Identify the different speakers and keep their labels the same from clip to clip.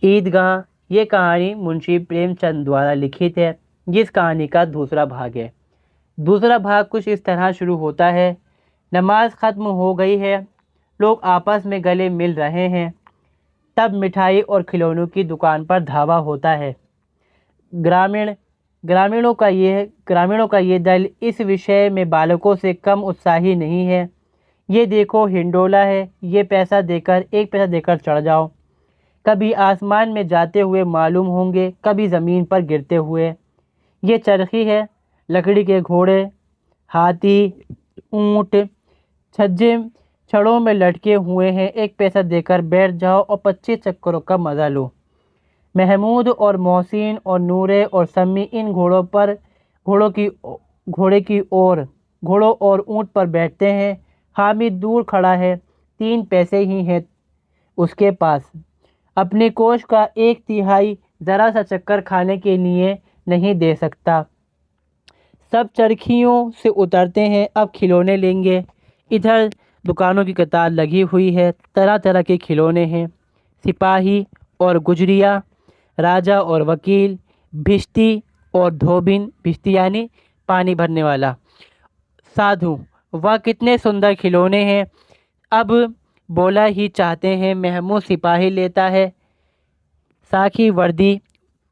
Speaker 1: عیدگاہ یہ کہانی منشی پریم چند دوارا لکھت ہے، جس کہانی کا دوسرا بھاگ ہے۔ دوسرا بھاگ کچھ اس طرح شروع ہوتا ہے: نماز ختم ہو گئی ہے، لوگ آپس میں گلے مل رہے ہیں، تب مٹھائی اور کھلونوں کی دکان پر دھاوا ہوتا ہے۔ گرامینوں کا یہ دل اس وشے میں بالکوں سے کم اتساہی نہیں ہے۔ یہ دیکھو ہنڈولا ہے، یہ ایک پیسہ دے کر چڑھ جاؤ، کبھی آسمان میں جاتے ہوئے معلوم ہوں گے، کبھی زمین پر گرتے ہوئے۔ یہ چرخی ہے، لکڑی کے گھوڑے، ہاتھی، اونٹ چھجے چھڑوں میں لٹکے ہوئے ہیں، ایک پیسہ دے کر بیٹھ جاؤ اور 25 چکروں کا مزہ لو۔ محمود اور محسن اور نورے اور سمی ان گھوڑوں اور اونٹ پر بیٹھتے ہیں۔ حامد دور کھڑا ہے، 3 پیسے ہی ہیں اس کے پاس، اپنے کوش کا 1/3 ذرا سا چکر کھانے کے لیے نہیں دے سکتا۔ سب چرخیوں سے اترتے ہیں، اب کھلونے لیں گے۔ ادھر دکانوں کی قطار لگی ہوئی ہے، طرح طرح کے کھلونے ہیں: سپاہی اور گجریا، راجا اور وکیل، بھشتی اور دھوبن، بھشتی یعنی پانی بھرنے والا، سادھو۔ واہ کتنے سندر کھلونے ہیں، اب بولا ہی چاہتے ہیں۔ محمود سپاہی لیتا ہے،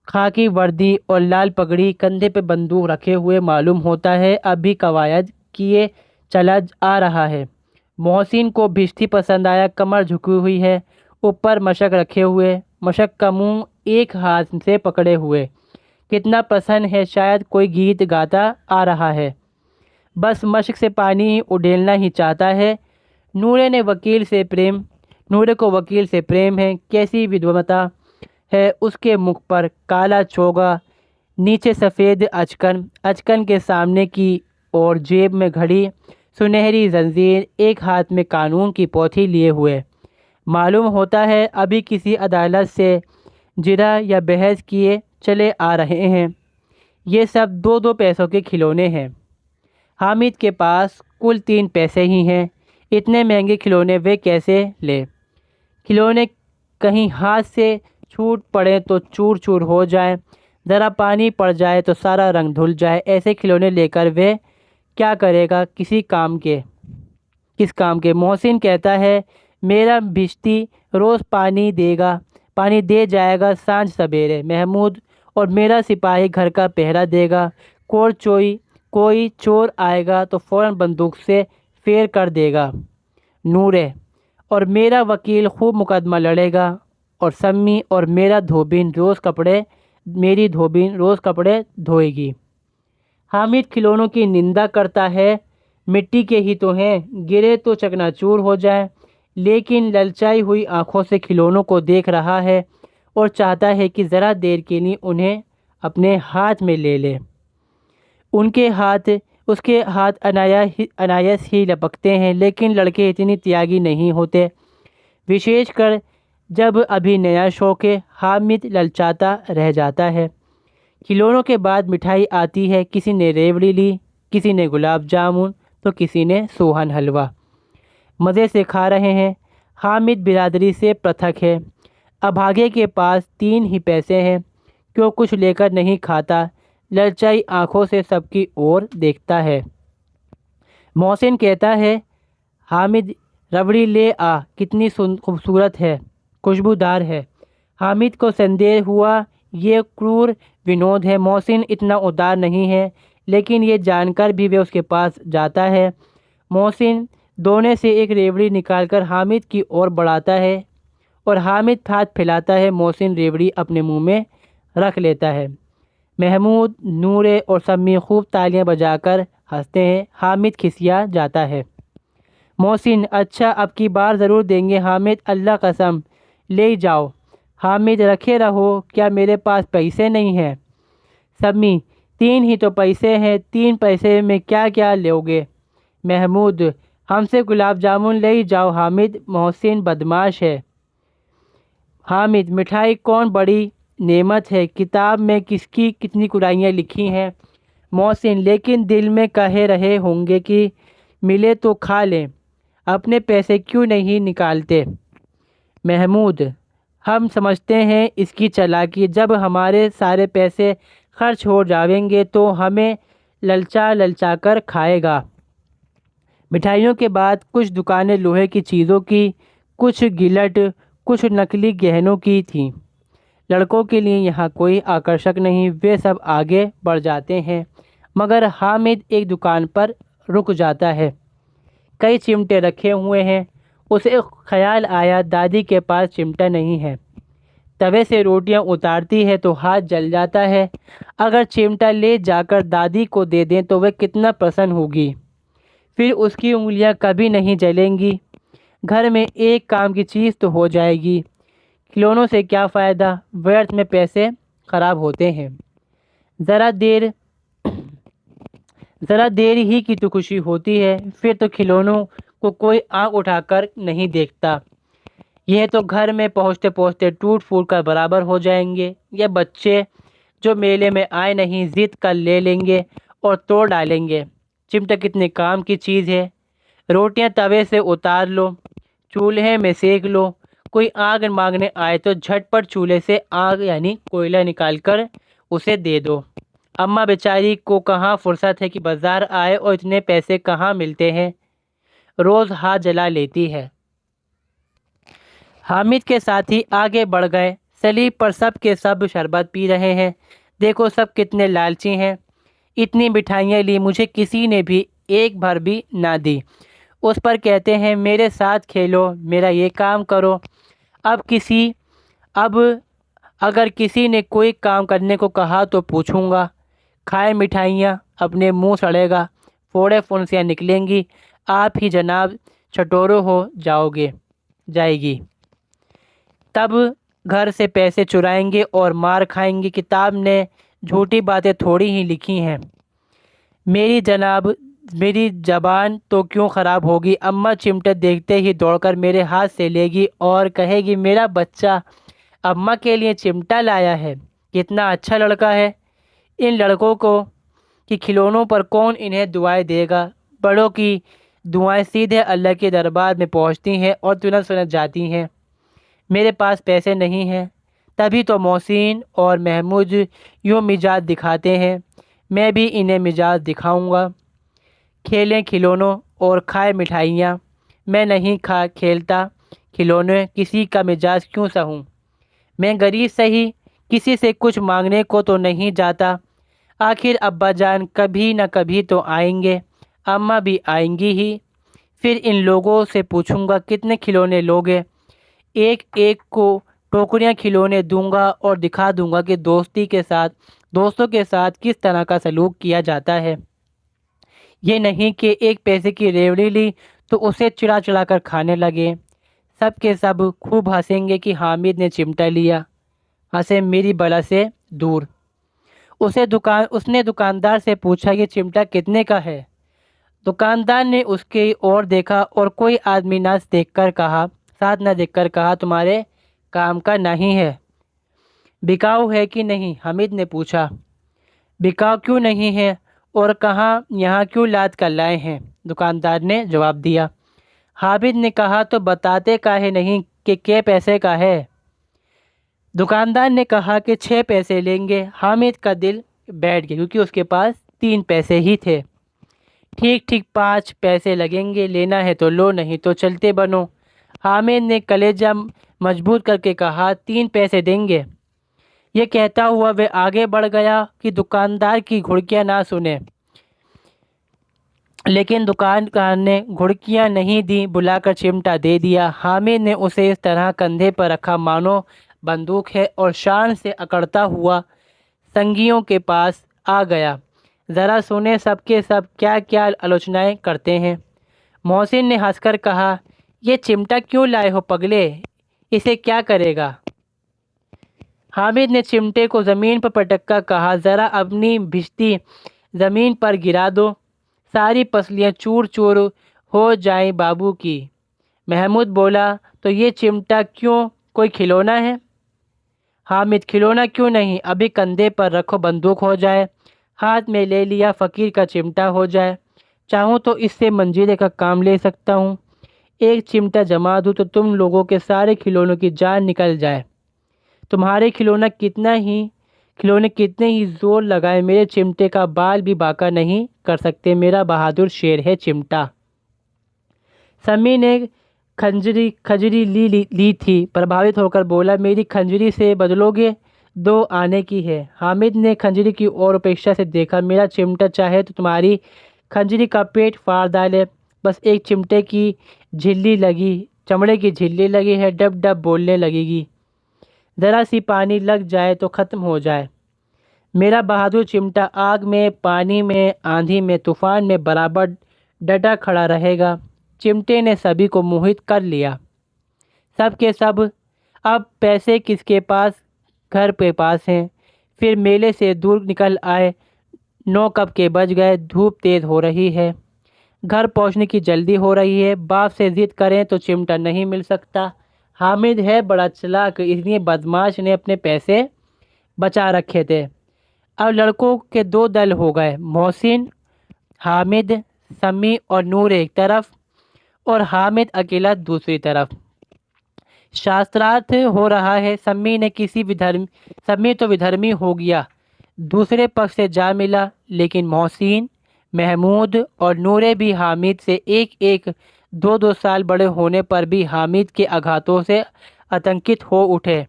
Speaker 1: خاکی وردی اور لال پگڑی، کندھے پہ بندوق رکھے ہوئے معلوم ہوتا ہے ابھی قواعد کیے چلا آ رہا ہے۔ محسن کو بھشتی پسند آیا، کمر جھکی ہوئی ہے، اوپر مشق رکھے ہوئے، مشق کا منہ ایک ہاتھ سے پکڑے ہوئے، کتنا پسند ہے، شاید کوئی گیت گاتا آ رہا ہے، بس مشق سے پانی اڈیلنا ہی چاہتا ہے۔ نورے کو وکیل سے پریم ہے، کیسی ودوتا ہے اس کے منہ پر، کالا چوگا، نیچے سفید اچکن کے سامنے کی اور جیب میں گھڑی، سنہری زنجیر، ایک ہاتھ میں قانون کی پوتھی لیے ہوئے، معلوم ہوتا ہے ابھی کسی عدالت سے جرح یا بحث کیے چلے آ رہے ہیں۔ یہ سب 2 پیسوں کے کھلونے ہیں۔ حامد کے پاس کل 3 پیسے ہی ہیں، اتنے مہنگے کھلونے وہ کیسے لے؟ کھلونے کہیں ہاتھ سے چھوٹ پڑے تو چور چور ہو جائیں، ذرا پانی پڑ جائے تو سارا رنگ دھل جائے، ایسے کھلونے لے کر وہ کیا کرے گا، کس کام کے؟ محسن کہتا ہے، میرا بھشتی روز پانی دے جائے گا سانجھ سویرے، محمود اور میرا سپاہی گھر کا پہرا دے گا، کوئی چور آئے گا تو فوراً بندوق سے فیر کر دے گا، نورے اور میرا وکیل خوب مقدمہ لڑے گا، اور سمی اور میری دھوبن روز کپڑے دھوئے گی۔ حامد کھلونوں کی نندا کرتا ہے، مٹی کے ہی تو ہیں، گرے تو چکنا چور ہو جائیں، لیکن للچائی ہوئی آنکھوں سے کھلونوں کو دیکھ رہا ہے اور چاہتا ہے کہ ذرا دیر کے لیے انہیں اپنے ہاتھ میں لے لے۔ اس کے ہاتھ انایس ہی لپکتے ہیں، لیکن لڑکے اتنی تیاگی نہیں ہوتے، وشیش کر جب ابھی نیا شوق ہے۔ حامد للچاتا رہ جاتا ہے۔ کھلونوں کے بعد مٹھائی آتی ہے، کسی نے ریوڑی لی، کسی نے گلاب جامن تو کسی نے سوہن حلوہ، مزے سے کھا رہے ہیں۔ حامد برادری سے پرتھک ہے، ابھاگے کے پاس 3 ہی پیسے ہیں، کیوں کچھ لے کر نہیں کھاتا، للچائی آنکھوں سے سب کی اور دیکھتا ہے۔ محسن کہتا ہے، حامد ربڑی لے آ، کتنی خوبصورت ہے، خوشبودار ہے۔ حامد کو سندیہ ہوا یہ کرور ونود ہے، محسن اتنا ادار نہیں ہے، لیکن یہ جان کر بھی وہ اس کے پاس جاتا ہے۔ محسن دونے سے ایک ریوڑی نکال کر حامد کی اور بڑھاتا ہے اور حامد ہاتھ پھیلاتا ہے، محسن ریوڑی اپنے منہ میں رکھ لیتا ہے۔ محمود، نورے اور سمی خوب تالیاں بجا کر ہنستے ہیں، حامد کھسیا جاتا ہے۔ محسن، اچھا اب کی بار ضرور دیں گے حامد، اللہ قسم، لے جاؤ۔ حامد، رکھے رہو، کیا میرے پاس پیسے نہیں ہیں؟ سمی، 3 ہی تو پیسے ہیں، 3 پیسے میں کیا کیا لو گے؟ محمود، ہم سے گلاب جامن لے جاؤ۔ حامد، محسن بدمعاش ہے۔ حامد، مٹھائی کون بڑی نعمت ہے، کتاب میں کس کی کتنی برائیاں لکھی ہیں۔ محسن، لیکن دل میں کہہ رہے ہوں گے کہ ملے تو کھا لیں، اپنے پیسے کیوں نہیں نکالتے؟ محمود، ہم سمجھتے ہیں اس کی چالاکی، جب ہمارے سارے پیسے خرچ ہو جائیں گے تو ہمیں للچا للچا کر کھائے گا۔ مٹھائیوں کے بعد کچھ دکانیں لوہے کی چیزوں کی، کچھ گلٹ، کچھ نکلی گہنوں کی تھیں۔ لڑکوں کے لیے یہاں کوئی آکرشک نہیں، وہ سب آگے بڑھ جاتے ہیں، مگر حامد ایک دکان پر رک جاتا ہے۔ کئی چمٹے رکھے ہوئے ہیں۔ اسے خیال آیا دادی کے پاس چمٹا نہیں ہے۔ توے سے روٹیاں اتارتی ہے تو ہاتھ جل جاتا ہے۔ اگر چمٹا لے جا کر دادی کو دے دیں تو وہ کتنا پسند ہوگی، پھر اس کی انگلیاں کبھی نہیں جلیں گی۔ گھر میں ایک کام کی چیز تو ہو جائے گی۔ کھلونوں سے کیا فائدہ، ویرتھ میں پیسے خراب ہوتے ہیں۔ ذرا دیر ہی کی تو خوشی ہوتی ہے، پھر تو کھلونوں کو کوئی آنکھ اٹھا کر نہیں دیکھتا۔ یہ تو گھر میں پہنچتے پہنچتے ٹوٹ پھوٹ کر برابر ہو جائیں گے۔ یہ بچے جو میلے میں آئے نہیں ضد کر لے لیں گے اور توڑ ڈالیں گے۔ چمٹا کتنے کام کی چیز ہے۔ روٹیاں توے سے اتار لو، چولہے میں سیک لو۔ کوئی آگ مانگنے آئے تو جھٹ پٹ چولہے سے آگ یعنی کوئلہ نکال کر اسے دے دو۔ اماں بیچاری کو کہاں فرصت ہے کہ بازار آئے، اور اتنے پیسے کہاں ملتے ہیں، روز ہاتھ جلا لیتی ہے۔ حامد کے ساتھی آگے بڑھ گئے۔ سلیب پر سب کے سب شربت پی رہے ہیں۔ دیکھو سب کتنے لالچی ہیں، اتنی مٹھائیاں لی، مجھے کسی نے بھی ایک بھر بھی نہ دی۔ اس پر کہتے ہیں میرے ساتھ کھیلو، میرا یہ کام کرو۔ اب اگر کسی نے کوئی کام کرنے کو کہا تو پوچھوں گا، کھائے مٹھائیاں، اپنے منہ سڑے گا، پھوڑے پھنسیاں نکلیں گی، آپ ہی جناب چٹورو ہو جائے گی۔ تب گھر سے پیسے چرائیں گے اور مار کھائیں گے۔ کتاب نے جھوٹی باتیں تھوڑی ہی لکھی ہیں، میری زبان تو کیوں خراب ہوگی۔ اماں چمٹا دیکھتے ہی دوڑ کر میرے ہاتھ سے لے گی اور کہے گی میرا بچہ اماں کے لیے چمٹا لایا ہے، کتنا اچھا لڑکا ہے۔ ان لڑکوں کی کھلونوں پر کون انہیں دعائیں دے گا۔ بڑوں کی دعائیں سیدھے اللہ کے دربار میں پہنچتی ہیں اور ترنت سنت جاتی ہیں۔ میرے پاس پیسے نہیں ہیں، تبھی تو محسن اور محمود یوں مجاز دکھاتے ہیں، میں بھی انہیں مجاز دکھاؤں گا۔ کھیلیں کھلونوں اور کھائے مٹھائیاں، میں نہیں کھیلتا کھلونے، کسی کا مجاز کیوں سہوں۔ میں غریب سہی، کسی سے کچھ مانگنے کو تو نہیں جاتا۔ آخر ابا جان کبھی نہ کبھی تو آئیں گے، اماں بھی آئیں گی ہی، پھر ان لوگوں سے پوچھوں گا کتنے کھلونے لوگے، ایک ایک کو ٹوکریاں کھلونے دوں گا اور دکھا دوں گا کہ دوستوں کے ساتھ کس طرح کا سلوک کیا جاتا ہے۔ یہ نہیں کہ ایک پیسے کی ریوڑی لی تو اسے چڑا چڑا کر کھانے لگے۔ سب کے سب خوب ہنسیں گے کہ حامد نے چمٹا لیا، ہنسے میری بلا سے دور۔ اس نے دکاندار سے پوچھا یہ چمٹا کتنے کا ہے؟ دکاندار نے اس کی اور دیکھا اور کوئی آدمی ساتھ نہ دیکھ کر کہا تمہارے کام کا نہیں ہے، بکاؤ ہے کہ نہیں؟ حامد نے پوچھا۔ بکاؤ کیوں نہیں ہے اور کہاں یہاں کیوں لاد کر لائے ہیں؟ دکاندار نے جواب دیا۔ حامد نے کہا تو بتاتے کاہے نہیں کہ کئے پیسے کا ہے؟ دکاندار نے کہا کہ 6 پیسے لیں گے۔ حامد کا دل بیٹھ گیا کیونکہ اس کے پاس 3 پیسے ہی تھے۔ ٹھیک 5 پیسے لگیں گے، لینا ہے تو لو، نہیں تو چلتے بنو۔ حامد نے کلیجہ مضبوط کر کے کہا 3 پیسے دیں گے۔ یہ کہتا ہوا وہ آگے بڑھ گیا کہ دکاندار کی گھڑکیاں نہ سنے، لیکن دکاندار نے گھڑکیاں نہیں دیں، بلا کر چمٹا دے دیا۔ حامد نے اسے اس طرح کندھے پر رکھا مانو بندوق ہے اور شان سے اکڑتا ہوا سنگیوں کے پاس آ گیا۔ ذرا سنیں سب کے سب کیا کیا آلوچنائیں کرتے ہیں۔ محسن نے ہنس کر کہا یہ چمٹا کیوں لائے ہو پگلے، اسے کیا کرے گا؟ حامد نے چمٹے کو زمین پر پٹک کر کہا ذرا اپنی بھشتی زمین پر گرا دو، ساری پسلیاں چور چور ہو جائیں بابو کی۔ محمود بولا تو یہ چمٹا کیوں کوئی کھلونا ہے؟ حامد کھلونا کیوں نہیں، ابھی کندھے پر رکھو بندوق ہو جائے، ہاتھ میں لے لیا فقیر کا چمٹا ہو جائے، چاہوں تو اس سے منجیلے کا کام لے سکتا ہوں، ایک چمٹا جما دوں تو تم لوگوں کے سارے کھلونوں کی جان نکل جائے۔ تمہارے کھلونے کتنے ہی زور لگائے میرے چمٹے کا بال بھی باقا نہیں کر سکتے۔ میرا بہادر شیر ہے چمٹا۔ سمی نے کھنجری لی تھی، پربھاوت ہو کر بولا، میری کھنجری سے بدلو گے؟ 2 آنے کی ہے۔ حامد نے کھنجری کی اور اپیکشا سے دیکھا۔ میرا چمٹا چاہے تو تمہاری کھنجری کا پیٹ پھاڑ ڈالے، بس ایک چمڑے کی جھلی لگی ہے، ڈب ڈب بولنے لگے گی، ذرا سی پانی لگ جائے تو ختم ہو جائے۔ میرا بہادر چمٹا آگ میں، پانی میں، آندھی میں، طوفان میں برابر ڈٹا کھڑا رہے گا۔ چمٹے نے سبھی کو موہت کر لیا۔ سب کے سب اب پیسے کس کے پاس؟ گھر کے پاس ہیں۔ پھر میلے سے دور نکل آئے۔ 9 کب کے بج گئے، دھوپ تیز ہو رہی ہے، گھر پہنچنے کی جلدی ہو رہی ہے۔ باپ سے ضد کریں تو چمٹا نہیں مل سکتا۔ حامد ہے بڑا چلاک، اس لیے بدماش نے اپنے پیسے بچا رکھے تھے۔ اب لڑکوں کے 2 دل ہو گئے، محسن، حامد، سمی اور نور ایک طرف اور حامد اکیلا دوسری طرف۔ شاسترارتھ ہو رہا ہے۔ سمی تو ودھرمی ہو گیا، دوسرے پکش سے جا ملا، لیکن محسن، محمود اور نورے بھی حامد سے 1-2 سال بڑے ہونے پر بھی حامد کے آگھاتوں سے آتنکت ہو اٹھے۔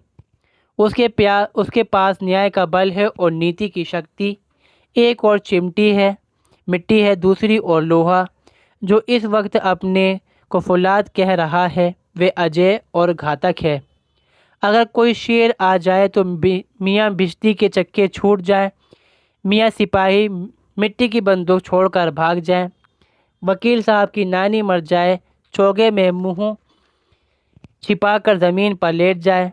Speaker 1: اس کے پاس نیائے کا بل ہے اور نیتی کی شکتی۔ ایک اور مٹی ہے، دوسری اور لوہا۔ جو اس وقت اپنے کو فولاد کہہ رہا ہے وہ اجے اور گھاتک ہے۔ اگر کوئی شیر آ جائے تو میاں بھشتی کے چکے چھوٹ جائیں، میاں سپاہی مٹی کی بندوق چھوڑ کر بھاگ جائیں، وکیل صاحب کی نانی مر جائے، چوگے میں منہ چھپا کر زمین پر لیٹ جائے،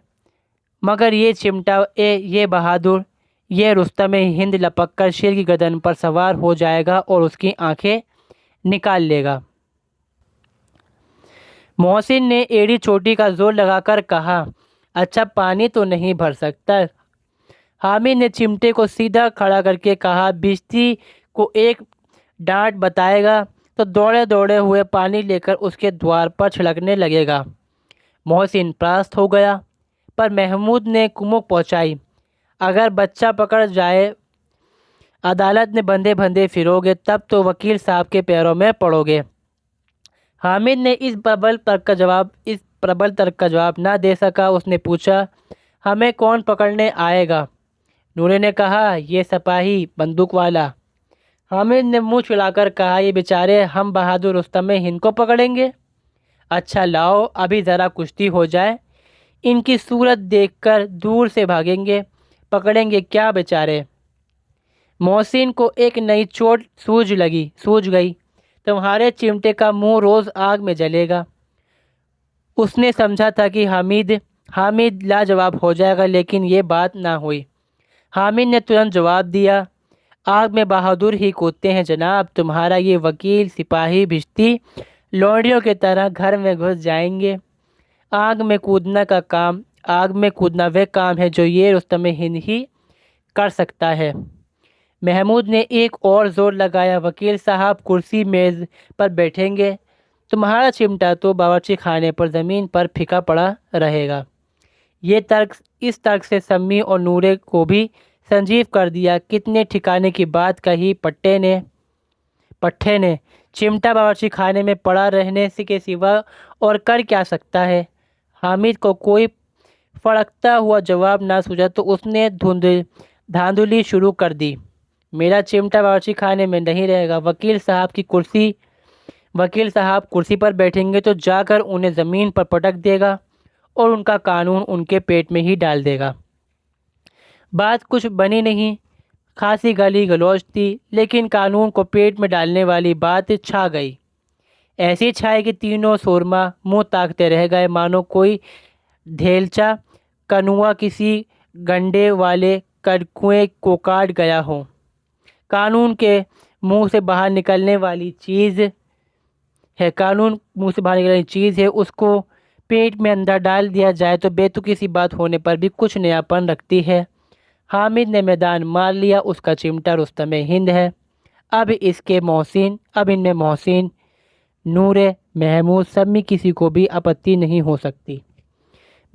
Speaker 1: مگر یہ چمٹا، یہ بہادر، یہ رستم ہند لپک کر شیر کی گردن پر سوار ہو جائے گا اور اس کی آنکھیں نکال لے گا۔ محسن نے ایڑی چوٹی کا زور لگا کر کہا، اچھا پانی تو نہیں بھر سکتا؟ حامد نے چمٹے کو سیدھا کھڑا کر کے کہا، بھشتی کو ایک ڈانٹ بتائے گا تو دوڑے ہوئے پانی لے کر اس کے دوار پر چھڑکنے لگے گا۔ محسن پراست ہو گیا، پر محمود نے کمک پہنچائی، اگر بچہ پکڑ جائے، عدالت میں بندھے پھرو گے، تب تو وکیل صاحب کے پیروں میں پڑو گے۔ حامد نے اس پربل ترک کا جواب نہ دے سکا۔ اس نے پوچھا، ہمیں کون پکڑنے آئے گا؟ نورے نے کہا، یہ سپاہی بندوق والا۔ حامد نے منہ چڑھا کر کہا، یہ بیچارے ہم بہادر رستم ہند کو پکڑیں گے؟ اچھا لاؤ، ابھی ذرا کشتی ہو جائے، ان کی صورت دیکھ کر دور سے بھاگیں گے، پکڑیں گے کیا بیچارے؟ محسن کو ایک نئی چوٹ سوجھ گئی، تمہارے چمٹے کا منہ روز آگ میں جلے گا۔ اس نے سمجھا تھا کہ حامد لاجواب ہو جائے گا، لیکن یہ بات نہ ہوئی۔ حامد نے ترنت جواب دیا، آگ میں بہادر ہی کودتے ہیں جناب، تمہارا یہ وکیل، سپاہی، بھشتی لونڈیوں کی طرح گھر میں گھس جائیں گے۔ آگ میں کودنا وہ کام ہے جو یہ رستم ہند ہی کر سکتا ہے۔ محمود نے ایک اور زور لگایا، وکیل صاحب کرسی میز پر بیٹھیں گے، تمہارا چمٹا تو باورچی خانے پر زمین پر پھکا پڑا رہے گا۔ اس ترک سے سمی اور نورے کو بھی سنجیو کر دیا۔ کتنے ٹھکانے کی بات کہی پٹھے نے، چمٹا باورچی خانے میں پڑا رہنے کے سوا اور کر کیا سکتا ہے؟ حامد کو کوئی فڑکتا ہوا جواب نہ سوجا تو اس نے دھاندلی شروع کر دی، میرا چمٹا باورچی خانے میں نہیں رہے گا، وکیل صاحب کرسی پر بیٹھیں گے تو جا کر انہیں زمین پر پٹک دے گا اور ان کا قانون ان کے پیٹ میں ہی ڈال دے گا۔ بات کچھ بنی نہیں، خاصی گالی گلوچ تھی، لیکن قانون کو پیٹ میں ڈالنے والی بات چھا گئی، ایسی چھائی کہ تینوں سورما منہ تاکتے رہ گئے، مانو کوئی دھیلچا کنواں کسی گنڈے والے کنویں کو کاٹ گیا ہو۔ قانون کے منہ سے باہر نکلنے والی چیز ہے، اس کو پیٹ میں اندر ڈال دیا جائے تو بے تکی سی بات ہونے پر بھی کچھ نیاپن رکھتی ہے۔ حامد نے میدان مار لیا، اس کا چمٹا رستم ہند ہے۔ اب ان میں محسن، نورے، محمود، سب میں کسی کو بھی آپتی نہیں ہو سکتی۔